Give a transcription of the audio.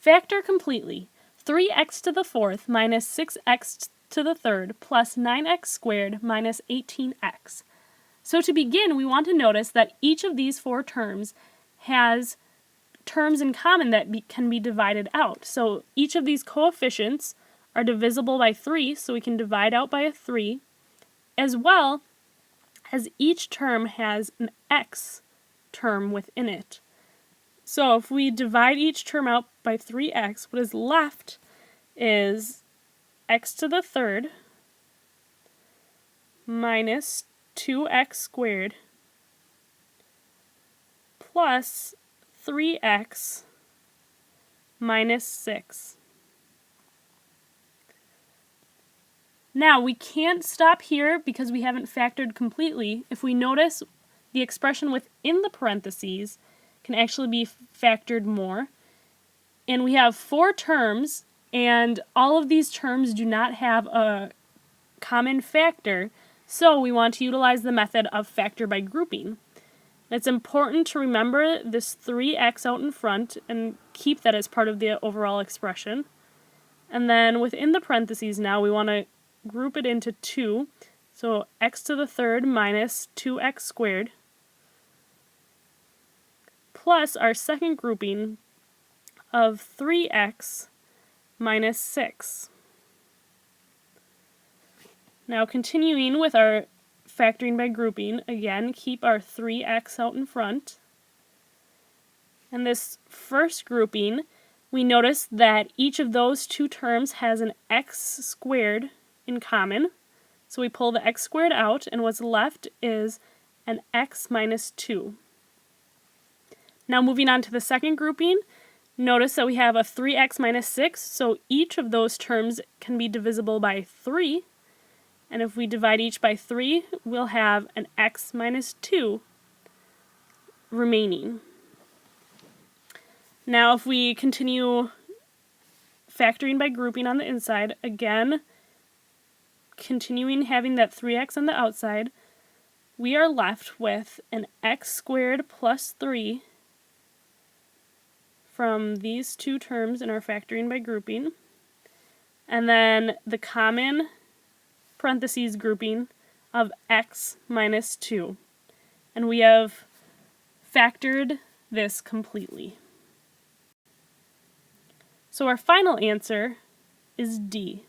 Factor completely. 3x to the fourth minus 6x to the third plus 9x squared minus 18x. So to begin, we want to notice that each of these four terms has terms in common that can be divided out. So each of these coefficients are divisible by 3, so we can divide out by a 3, as well as each term has an x term within it. So if we divide each term out by 3x, what is left is x to the third minus 2x squared plus 3x minus 6. Now we can't stop here because we haven't factored completely. If we notice, the expression within the parentheses can actually be factored more. And we have four terms, and all of these terms do not have a common factor, so we want to utilize the method of factor by grouping. It's important to remember this 3x out in front and keep that as part of the overall expression. And then within the parentheses now, we want to group it into 2. So x to the third minus 2x squared plus our second grouping of 3x minus 6. Now continuing with our factoring by grouping, again keep our 3x out in front. And this first grouping, we notice that each of those two terms has an x squared in common. So we pull the x squared out, and what's left is an x minus 2. Now moving on to the second grouping, notice that we have a 3x minus 6, so each of those terms can be divisible by 3. And if we divide each by 3, we'll have an x minus 2 remaining. Now if we continue factoring by grouping on the inside, again, continuing having that 3x on the outside, we are left with an x squared plus 3 from these two terms in our factoring by grouping, and then the common parentheses grouping of x minus 2. And we have factored this completely. So our final answer is D.